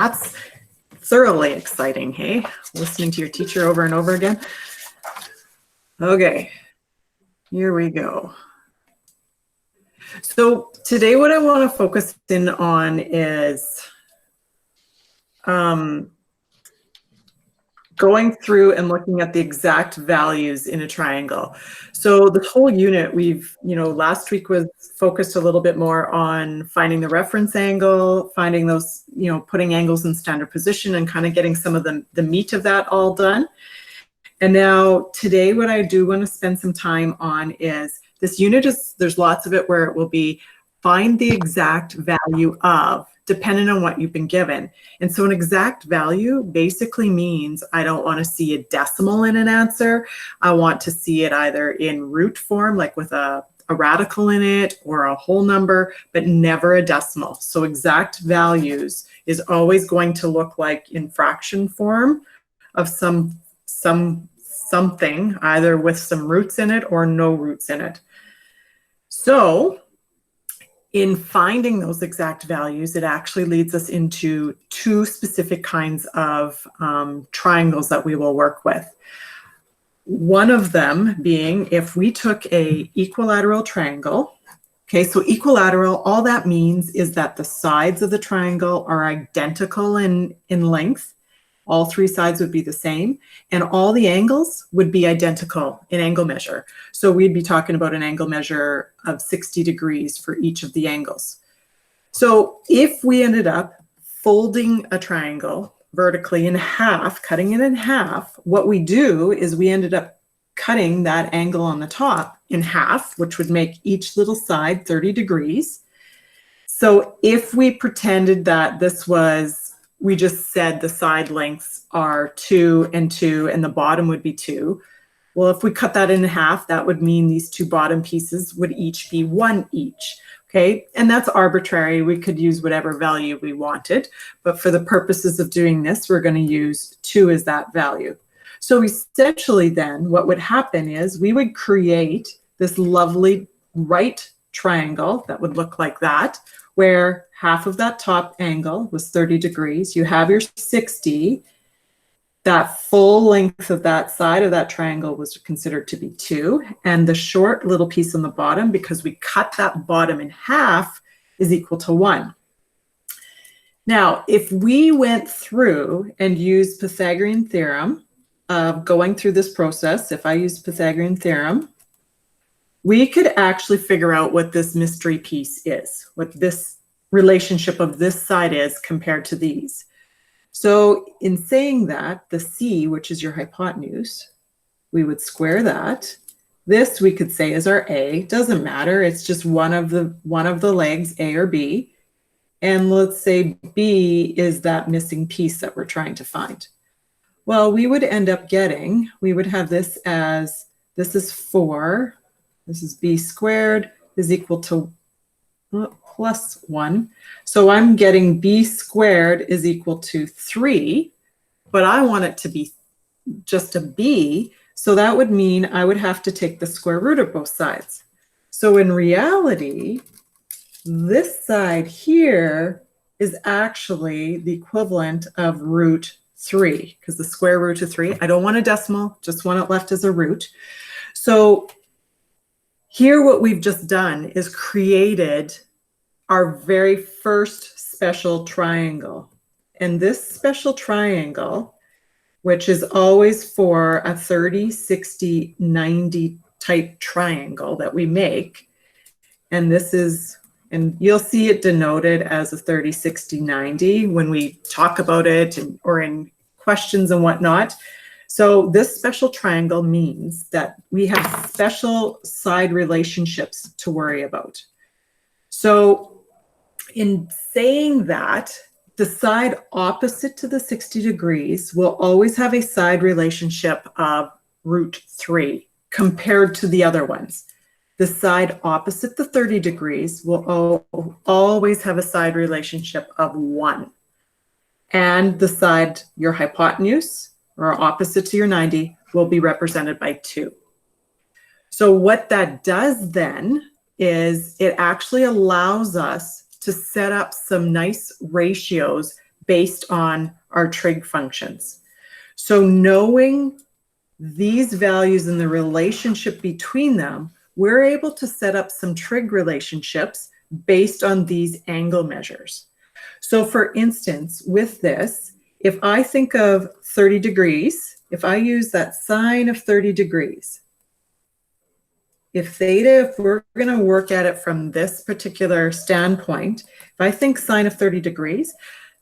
That's thoroughly exciting, hey? Listening to your teacher over and over again. Okay, here we go. So today what I want to focus in on is going through and looking at the exact values in a triangle. So the whole unit last week was focused a little bit more on finding the reference angle, finding those, putting angles in standard position and kind of getting some of the meat of that all done. And now today what I do want to spend some time on is this unit there's lots of it where it will be find the exact value of, depending on what you've been given. And so an exact value basically means I don't want to see a decimal in an answer. I want to see it either in root form, like with a radical in it, or a whole number, but never a decimal. So exact values is always going to look like in fraction form of something, either with some roots in it or no roots in it. So in finding those exact values, it actually leads us into two specific kinds of triangles that we will work with. One of them being if we took a equilateral triangle. Okay, so equilateral, all that means is that the sides of the triangle are identical in length. All three sides would be the same, and all the angles would be identical in angle measure. So we'd be talking about an angle measure of 60 degrees for each of the angles. So if we ended up folding a triangle vertically in half, cutting it in half, what we do is we ended up cutting that angle on the top in half, which would make each little side 30 degrees. So if we pretended that we just said the side lengths are 2 and 2 and the bottom would be 2. Well, if we cut that in half, that would mean these two bottom pieces would each be 1 each. Okay, and that's arbitrary. We could use whatever value we wanted, but for the purposes of doing this, we're going to use 2 as that value. So essentially then what would happen is we would create this lovely right triangle that would look like that, where half of that top angle was 30 degrees. You have your 60. That full length of that side of that triangle was considered to be 2. And the short little piece on the bottom, because we cut that bottom in half, is equal to 1. Now, if we went through and used Pythagorean Theorem, going through this process, if I used Pythagorean Theorem, we could actually figure out what this mystery piece is, what this relationship of this side is compared to these. So in saying that, the C, which is your hypotenuse, we would square that. This we could say is our A. Doesn't matter. It's just one of the legs, A or B. And let's say B is that missing piece that we're trying to find. Well, we would end up we would have this as, this is 4. This is B squared is equal to plus 1. So I'm getting B squared is equal to 3, but I want it to be just a B. So that would mean I would have to take the square root of both sides. So in reality, this side here is actually the equivalent of root 3, because the square root of 3, I don't want a decimal, just want it left as a root. So here what we've just done is created our very first special triangle. And this special triangle, which is always for a 30, 60, 90 type triangle that we make, and this is, and you'll see it denoted as a 30, 60, 90 when we talk about it or in questions and whatnot. So this special triangle means that we have special side relationships to worry about. So in saying that, the side opposite to the 60 degrees will always have a side relationship of root 3 compared to the other ones. The side opposite the 30 degrees will always have a side relationship of 1. And the side, your hypotenuse, or opposite to your 90, will be represented by 2. So what that does then is it actually allows us to set up some nice ratios based on our trig functions. So knowing these values and the relationship between them, we're able to set up some trig relationships based on these angle measures. So for instance, with this, if I think of 30 degrees, if I use that sine of 30 degrees, if theta, if we're going to work at it from this particular standpoint, if I think sine of 30 degrees,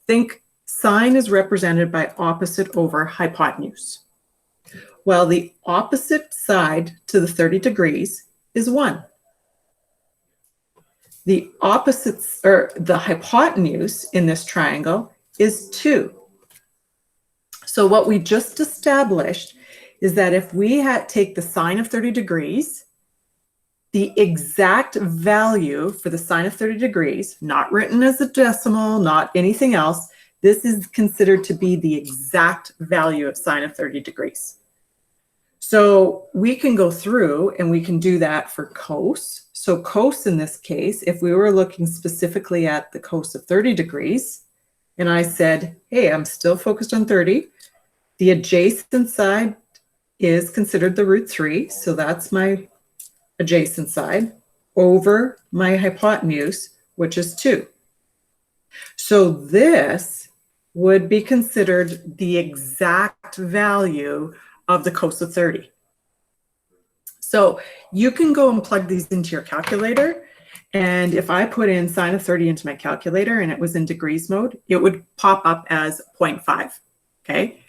think sine is represented by opposite over hypotenuse. Well, the opposite side to the 30 degrees is 1. The opposites, or the hypotenuse in this triangle, is 2. So what we just established is that if we take the sine of 30 degrees, the exact value for the sine of 30 degrees, not written as a decimal, not anything else, this is considered to be the exact value of sine of 30 degrees. So we can go through and we can do that for cos. So cos in this case, if we were looking specifically at the cos of 30 degrees, and I said, hey, I'm still focused on 30, the adjacent side is considered the root 3, so that's my adjacent side, over my hypotenuse, which is 2. So this would be considered the exact value of the cos of 30. So you can go and plug these into your calculator, and if I put in sine of 30 into my calculator and it was in degrees mode, it would pop up as 0.5, okay?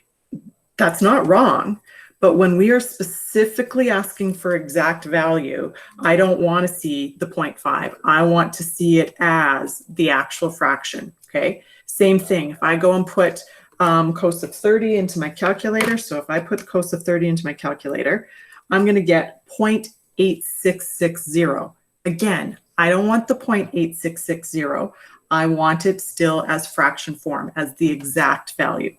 That's not wrong, but when we are specifically asking for exact value, I don't want to see the 0.5. I want to see it as the actual fraction, okay? Same thing, if I go and put cos of 30 into my calculator, so if I put cos of 30 into my calculator, I'm going to get 0.8660. Again, I don't want the 0.8660. I want it still as fraction form, as the exact value.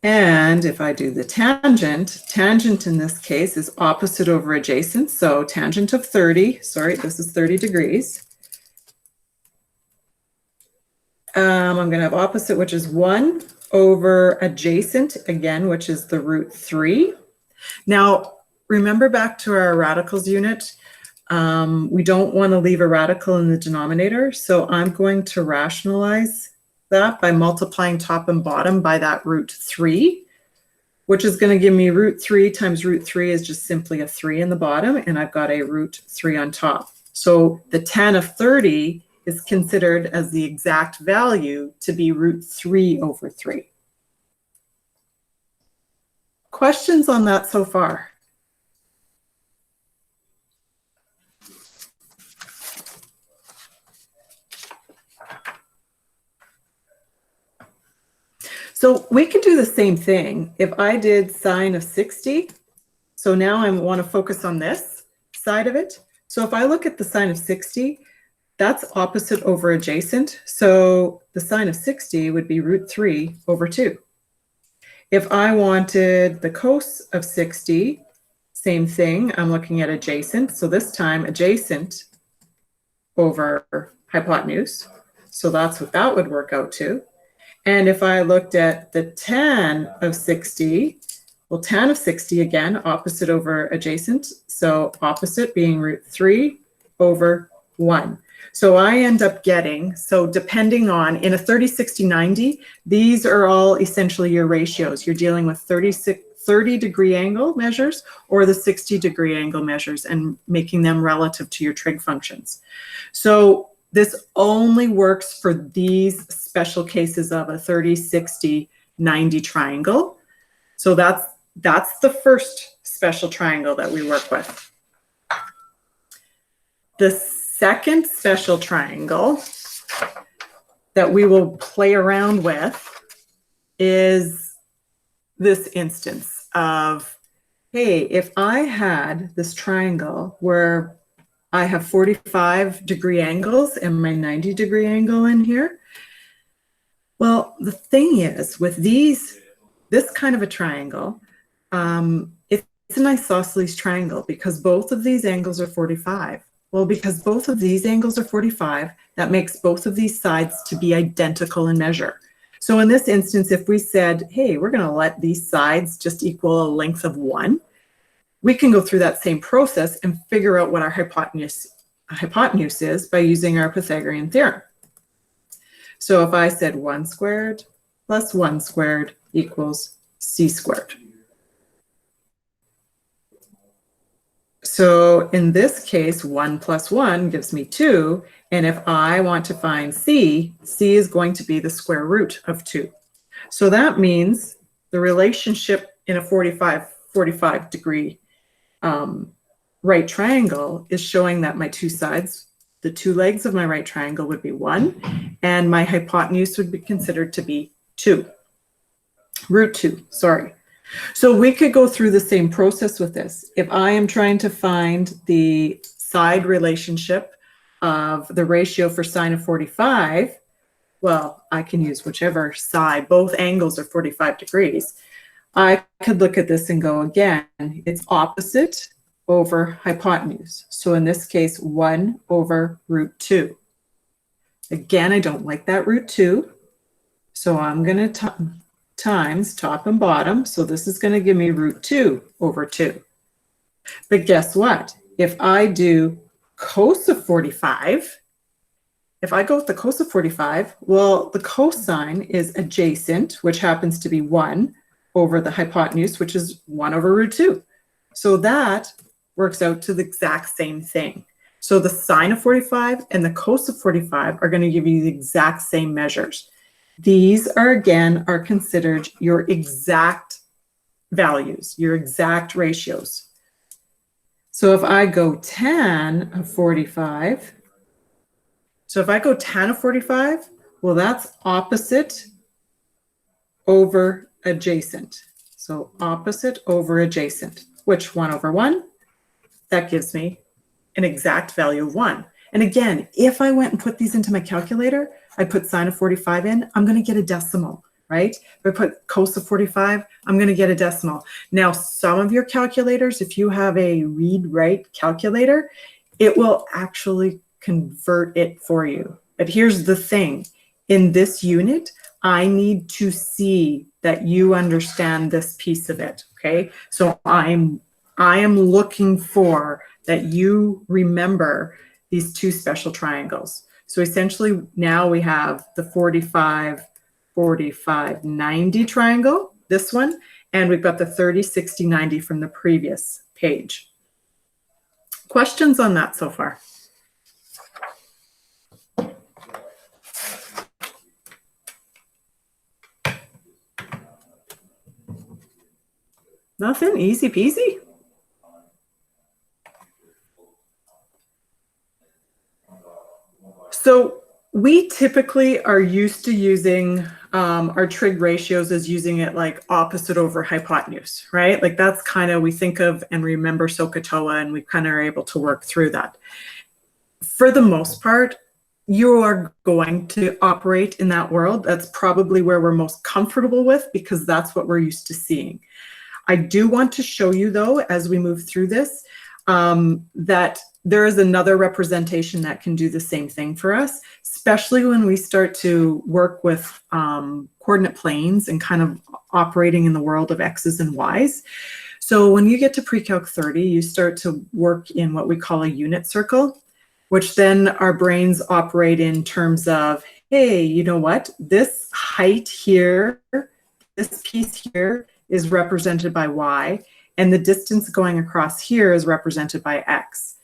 And if I do the tangent, tangent in this case is opposite over adjacent. So tangent of 30, sorry, this is 30 degrees. I'm going to have opposite, which is 1 over adjacent, again, which is the root 3. Now, remember back to our radicals unit, we don't want to leave a radical in the denominator, so I'm going to rationalize that by multiplying top and bottom by that root 3, which is going to give me root 3 times root 3 is just simply a 3 in the bottom, and I've got a root 3 on top. So the tan of 30 is considered as the exact value to be root 3 over 3. Questions on that so far? So we could do the same thing if I did sine of 60. So now I want to focus on this side of it. So if I look at the sine of 60, that's opposite over adjacent. So the sine of 60 would be root 3 over 2. If I wanted the cos of 60, same thing. I'm looking at adjacent. So this time adjacent over hypotenuse. So that's what that would work out to. And if I looked at the tan of 60, well, tan of 60, again, opposite over adjacent. So opposite being root 3 over 1. So I end up getting, so depending on, in a 30, 60, 90, these are all essentially your ratios. You're dealing with 30-degree angle measures or the 60-degree angle measures and making them relative to your trig functions. So this only works for these special cases of a 30, 60, 90 triangle. So that's the first special triangle that we work with. The second special triangle that we will play around with is this instance of, hey, if I had this triangle where I have 45-degree angles and my 90-degree angle in here. Well, the thing is, with this kind of a triangle, it's an isosceles triangle because both of these angles are 45. Well, because both of these angles are 45, that makes both of these sides to be identical in measure. So in this instance, if we said, hey, we're going to let these sides just equal a length of 1, we can go through that same process and figure out what our hypotenuse is by using our Pythagorean theorem. So if I said 1 squared plus 1 squared equals c squared. So in this case, 1 plus 1 gives me 2. And if I want to find c, c is going to be the square root of 2. So that means the relationship in a 45 degree right triangle is showing that my two sides, the two legs of my right triangle would be 1, and my hypotenuse would be considered to be 2. Root 2, sorry. So we could go through the same process with this. If I am trying to find the side relationship of the ratio for sine of 45, well, I can use whichever side. Both angles are 45 degrees. I could look at this and go, again, it's opposite over hypotenuse. So in this case, 1 over root 2. Again, I don't like that root 2. So I'm going to times top and bottom. So this is going to give me root 2 over 2. But guess what? If I do cos of 45, if I go with the cos of 45, well, the cosine is adjacent, which happens to be 1 over the hypotenuse, which is 1 over root 2. So that works out to the exact same thing. So the sine of 45 and the cos of 45 are going to give you the exact same measures. These are, again, are considered your exact values, your exact ratios. So if I go tan of 45, so if I go tan of 45, well, that's opposite over adjacent. So opposite over adjacent, which 1 over 1, that gives me an exact value of 1. And again, if I went and put these into my calculator, I put sine of 45 in, I'm going to get a decimal, right? If I put cos of 45, I'm going to get a decimal. Now, some of your calculators, if you have a read-write calculator, it will actually convert it for you. But here's the thing. In this unit, I need to see that you understand this piece of it, okay? So I am looking for that you remember these two special triangles. So essentially now we have the 45, 45, 90 triangle, this one, and we've got the 30, 60, 90 from the previous page. Questions on that so far? Nothing, easy peasy. So we typically are used to using our trig ratios as using it like opposite over hypotenuse, right? Like that's kind of, we think of and remember SOHCAHTOA, and we kind of are able to work through that. For the most part, you are going to operate in that world. That's probably where we're most comfortable with, because that's what we're used to seeing. I do want to show you, though, as we move through this, that there is another representation that can do the same thing for us, especially when we start to work with coordinate planes and kind of operating in the world of X's and Y's. So when you get to pre-calc 30, you start to work in what we call a unit circle, which then our brains operate in terms of, hey, you know what? This height here, this piece here is represented by Y, and the distance going across here is represented by X.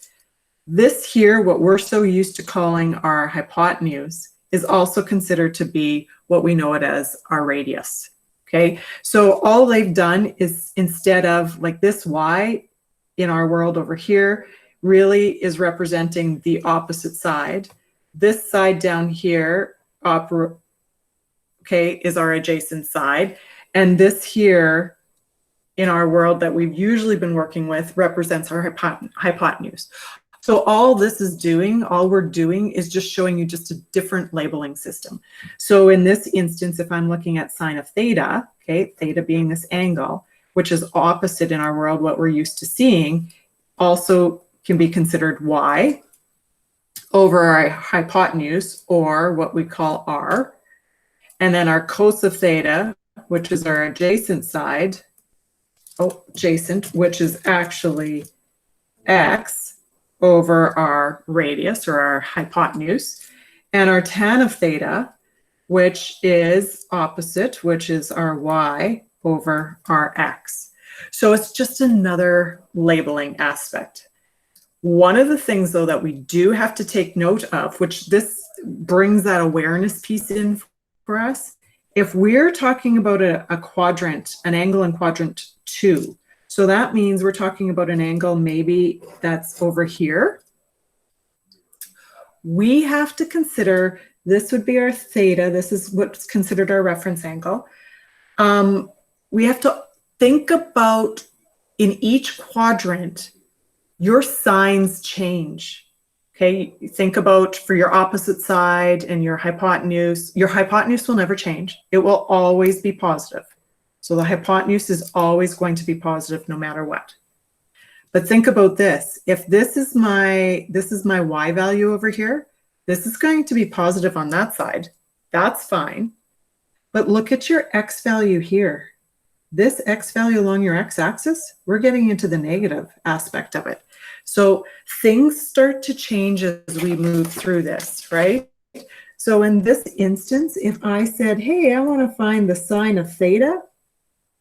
This here, what we're so used to calling our hypotenuse, is also considered to be what we know it as our radius. Okay, so all they've done is, instead of like this Y in our world over here, really is representing the opposite side. This side down here, okay, is our adjacent side. And this here in our world that we've usually been working with represents our hypotenuse. So all this is doing, all we're doing is just showing you just a different labeling system. So in this instance, if I'm looking at sine of theta, okay, theta being this angle, which is opposite in our world what we're used to seeing, also can be considered Y. over our hypotenuse, or what we call r, and then our cos of theta, which is our adjacent side, which is actually x over our radius or our hypotenuse, and our tan of theta, which is opposite, which is our y over our x. So it's just another labeling aspect. One of the things, though, that we do have to take note of, which this brings that awareness piece in for us, if we're talking about a quadrant, an angle in quadrant 2, so that means we're talking about an angle maybe that's over here. We have to consider, this would be our theta, this is what's considered our reference angle. We have to think about, in each quadrant, your signs change. Okay, think about for your opposite side and your hypotenuse will never change. It will always be positive. So the hypotenuse is always going to be positive no matter what. But think about this. If this is my y value over here, this is going to be positive on that side. That's fine. But look at your x value here. This x value along your x-axis, we're getting into the negative aspect of it. So things start to change as we move through this, right? So in this instance, if I said, hey, I want to find the sine of theta,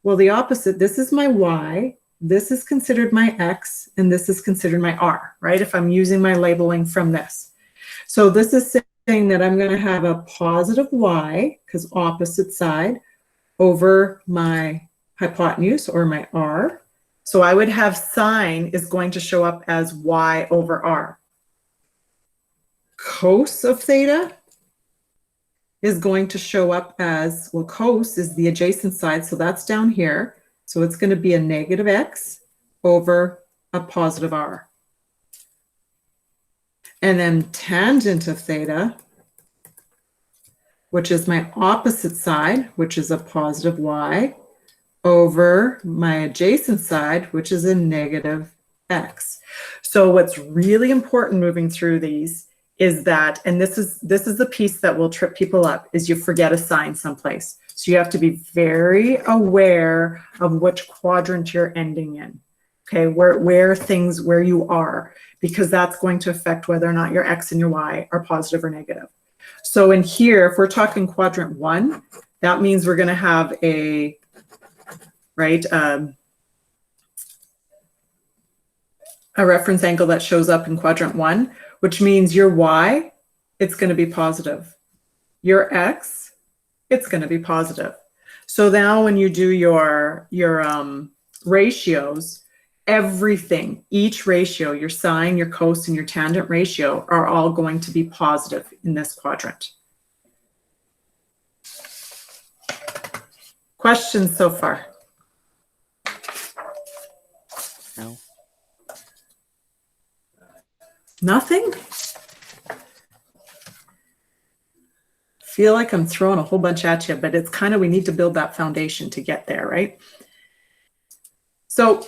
well, the opposite, this is my y, this is considered my x, and this is considered my r, right? If I'm using my labeling from this. So this is saying that I'm going to have a positive y, because opposite side, over my hypotenuse or my r. So I would have sine is going to show up as y over r. Cos of theta is going to show up as, well, cos is the adjacent side, so that's down here. So it's going to be a negative x over a positive r. And then tangent of theta, which is my opposite side, which is a positive y, over my adjacent side, which is a negative x. So what's really important moving through these is that, and this is the piece that will trip people up, is you forget a sign someplace. So you have to be very aware of which quadrant you're ending in, okay, where you are, because that's going to affect whether or not your x and your y are positive or negative. So in here, if we're talking quadrant 1, that means we're going to have a reference angle that shows up in quadrant 1, which means your y, it's going to be positive. Your x, it's going to be positive. So now when you do your ratios, everything, each ratio, your sine, your cos, and your tangent ratio are all going to be positive in this quadrant. Questions so far? No. Nothing? Feel like I'm throwing a whole bunch at you, but it's kind of, we need to build that foundation to get there, right? So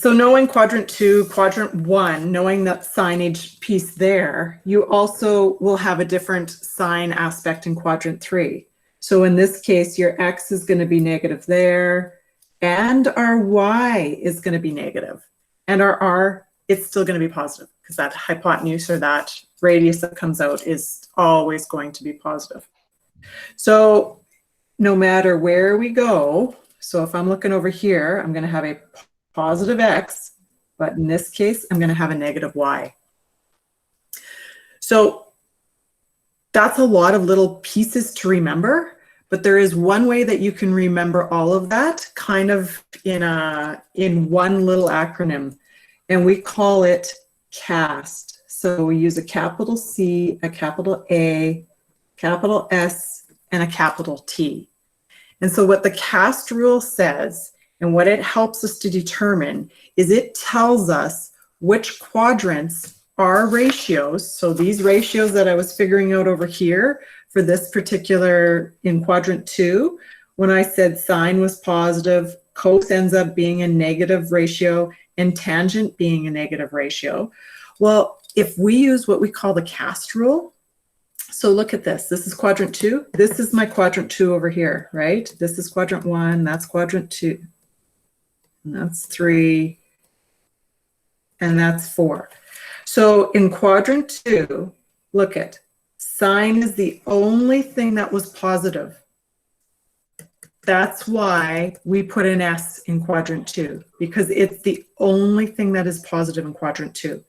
knowing quadrant 2, quadrant 1, knowing that signage piece there, you also will have a different sign aspect in quadrant 3. So in this case, your x is going to be negative there, and our y is going to be negative, and our r, it's still going to be positive, because that hypotenuse or that radius that comes out is always going to be positive. So no matter where we go, so if I'm looking over here, I'm going to have a positive x, but in this case, I'm going to have a negative y. So that's a lot of little pieces to remember, but there is one way that you can remember all of that kind of in one little acronym, and we call it CAST. So we use a capital C, a capital A, capital S, and a capital T. And so what the CAST rule says, and what it helps us to determine, is it tells us which quadrants are ratios. So these ratios that I was figuring out over here for this particular, in quadrant 2, when I said sine was positive, cos ends up being a negative ratio, and tangent being a negative ratio. Well, if we use what we call the cast rule, so look at this. This is quadrant 2. This is my quadrant 2 over here, right? This is quadrant 1. That's quadrant 2. And that's 3. And that's 4. So in quadrant 2, look at, sine is the only thing that was positive. That's why we put an S in quadrant 2, because it's the only thing that is positive in quadrant 2.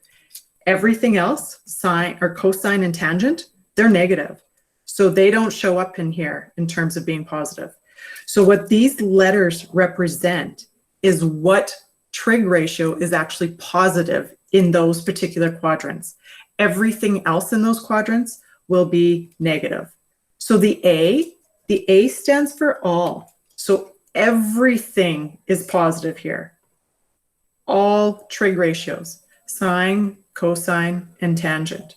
Everything else, sine or cosine and tangent, they're negative. So they don't show up in here in terms of being positive. So what these letters represent is what trig ratio is actually positive in those particular quadrants. Everything else in those quadrants will be negative. So the A stands for all. So everything is positive here. All trig ratios, sine, cosine, and tangent.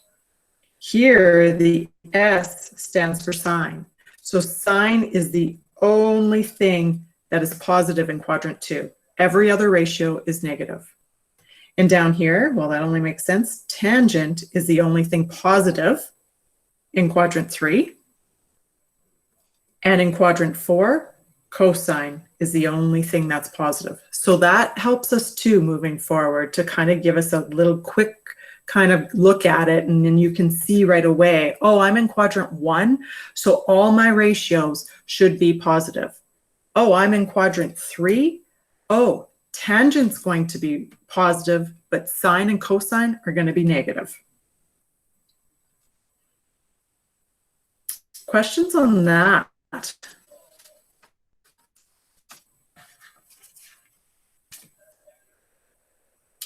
Here, the S stands for sine. So sine is the only thing that is positive in quadrant 2. Every other ratio is negative. And down here, well, that only makes sense. Tangent is the only thing positive in quadrant 3. And in quadrant 4, cosine is the only thing that's positive. So that helps us too, moving forward, to kind of give us a little quick kind of look at it, and then you can see right away, oh, I'm in quadrant 1, so all my ratios should be positive. Oh, I'm in quadrant 3. Oh, tangent's going to be positive, but sine and cosine are going to be negative. Questions on that?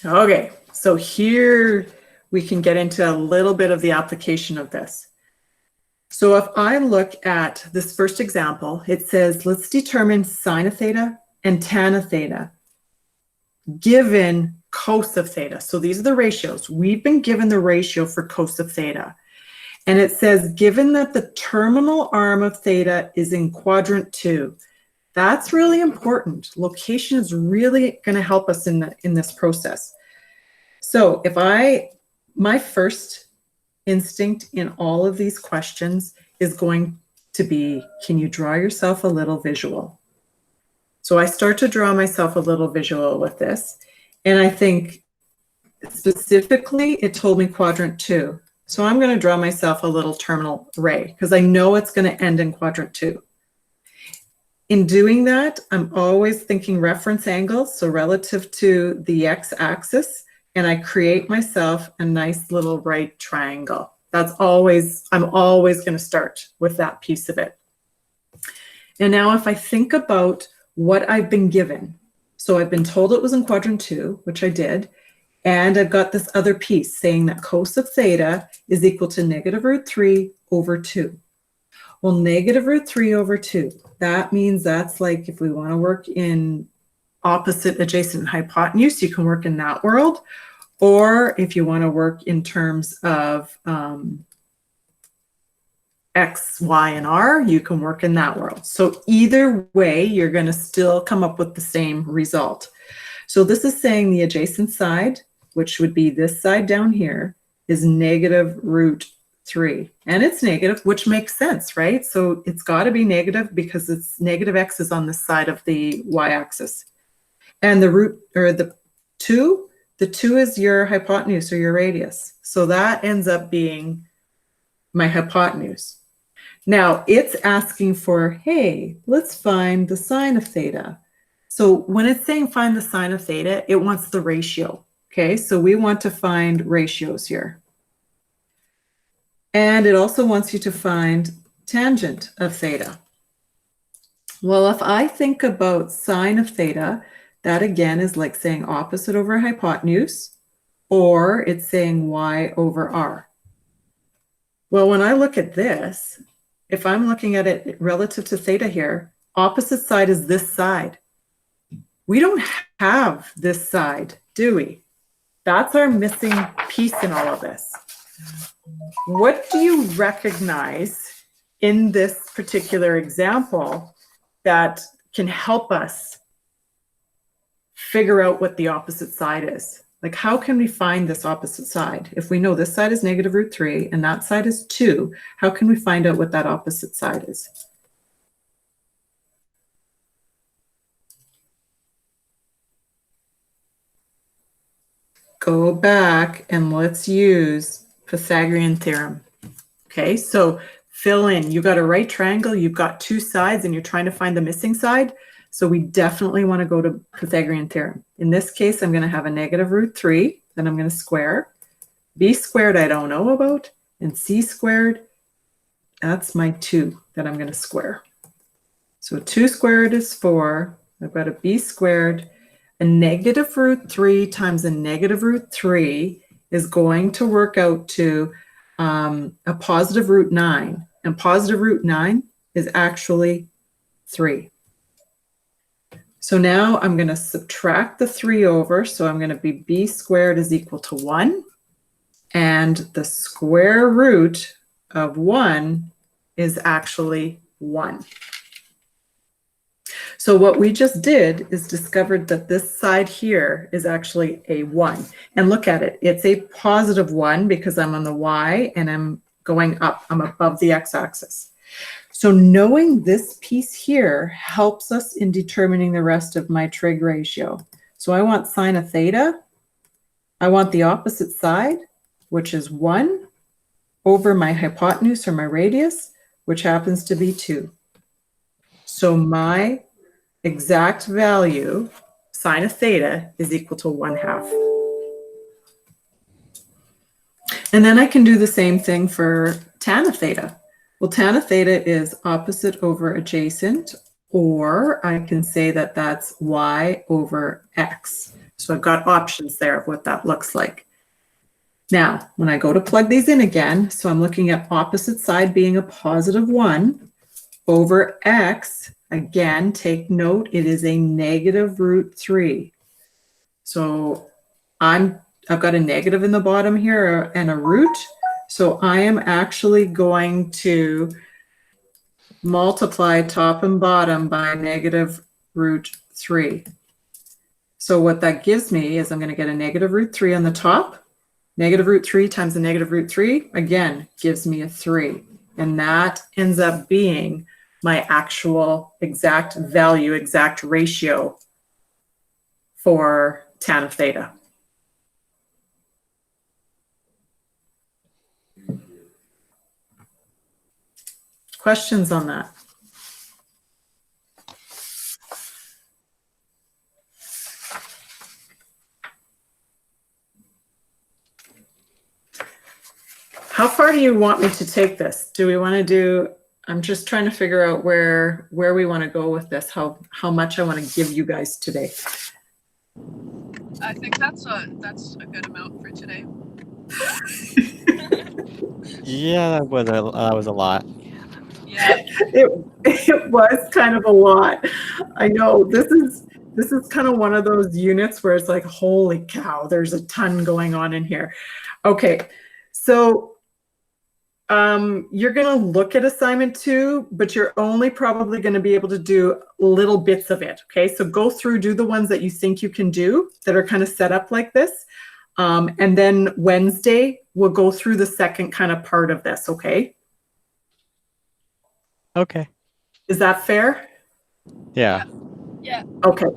Okay, so here we can get into a little bit of the application of this. So if I look at this first example, it says, let's determine sine of theta and tan of theta given cos of theta. So these are the ratios. We've been given the ratio for cos of theta. And it says, given that the terminal arm of theta is in quadrant 2, that's really important. Location is really going to help us in this process. So if my first instinct in all of these questions is going to be, can you draw yourself a little visual? So I start to draw myself a little visual with this. And I think specifically, it told me quadrant 2. So I'm going to draw myself a little terminal ray because I know it's going to end in quadrant 2. In doing that, I'm always thinking reference angles, so relative to the x-axis, and I create myself a nice little right triangle. I'm always going to start with that piece of it. And now if I think about what I've been given, so I've been told it was in quadrant 2, which I did, and I've got this other piece saying that cos of theta is equal to negative root 3 over 2. Well, negative root 3 over 2, that means that's like if we want to work in opposite, adjacent, hypotenuse, you can work in that world. Or if you want to work in terms of X, Y, and R, you can work in that world. So either way, you're going to still come up with the same result. So this is saying the adjacent side, which would be this side down here, is negative root 3. And it's negative, which makes sense, right? So it's got to be negative because it's negative X is on this side of the Y-axis. And the root, or the 2 is your hypotenuse or your radius. So that ends up being my hypotenuse. Now it's asking for, hey, let's find the sine of theta. So when it's saying find the sine of theta, it wants the ratio. Okay, so we want to find ratios here. And it also wants you to find tangent of theta. Well, if I think about sine of theta, that again is like saying opposite over hypotenuse, or it's saying y over r. Well, when I look at this, if I'm looking at it relative to theta here, opposite side is this side. We don't have this side, do we? That's our missing piece in all of this. What do you recognize in this particular example that can help us figure out what the opposite side is? Like, how can we find this opposite side? If we know this side is negative root 3 and that side is 2, how can we find out what that opposite side is? Go back and let's use Pythagorean Theorem. Okay, so fill in. You got a right triangle, you've got two sides, and you're trying to find the missing side. So we definitely want to go to Pythagorean Theorem. In this case, I'm going to have a negative root 3, then I'm going to square. B squared I don't know about, and C squared, that's my 2 that I'm going to square. So 2 squared is 4. I've got a B squared. A negative root 3 times a negative root 3 is going to work out to a positive root 9. And positive root 9 is actually 3. So now I'm going to subtract the 3 over. So I'm going to be B squared is equal to 1. And the square root of 1 is actually 1. So what we just did is discovered that this side here is actually a 1. And look at it. It's a positive 1 because I'm on the y and I'm going up. I'm above the x-axis. So knowing this piece here helps us in determining the rest of my trig ratio. So I want sine of theta. I want the opposite side, which is 1, over my hypotenuse or my radius, which happens to be 2. So my exact value, sine of theta, is equal to 1/2. And then I can do the same thing for tan of theta. Well, tan of theta is opposite over adjacent, or I can say that that's y over x. So I've got options there of what that looks like. Now, when I go to plug these in again, so I'm looking at opposite side being a positive 1 over x. Again, take note, it is a negative root 3. So I've got a negative in the bottom here and a root. So I am actually going to multiply top and bottom by negative root 3. So what that gives me is I'm going to get a negative root 3 on the top. Negative root 3 times the negative root 3, again, gives me a 3. And that ends up being my actual exact value, exact ratio for tan of theta. Questions on that? How far do you want me to take this? Do we want to do, I'm just trying to figure out where we want to go with this, how much I want to give you guys today. I think that's a good amount for today. Yeah, that was a lot. Yeah. It was kind of a lot. I know this is kind of one of those units where it's like, holy cow, there's a ton going on in here. Okay, so you're going to look at assignment 2, but you're only probably going to be able to do little bits of it. Okay, so go through, do the ones that you think you can do that are kind of set up like this. And then Wednesday, we'll go through the second kind of part of this. Okay. Okay. Is that fair? Yeah. Yeah. Okay.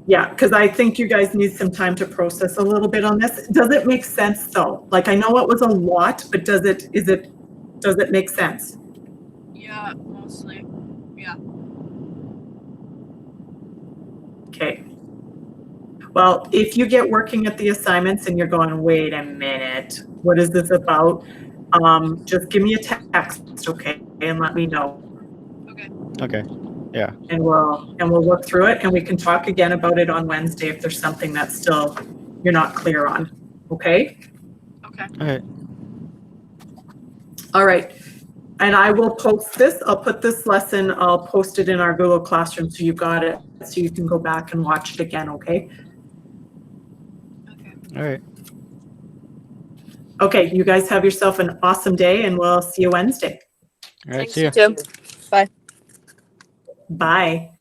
Yeah, because I think you guys need some time to process a little bit on this. Does it make sense though? Like, I know it was a lot, but does it make sense? Yeah, mostly. Yeah. Okay. Well, if you get working at the assignments and you're going, wait a minute, what is this about? Just give me a text, okay, and let me know. Okay. Okay. Yeah. And we'll work through it, and we can talk again about it on Wednesday if there's something that still you're not clear on. Okay? Okay. All right. All right. And I will post this. I'll put this lesson, I'll post it in our Google Classroom so you've got it, so you can go back and watch it again, okay? Okay. All right. Okay, you guys have yourself an awesome day, and we'll see you Wednesday. All right. Thanks, See ya. Jim. Bye. Bye.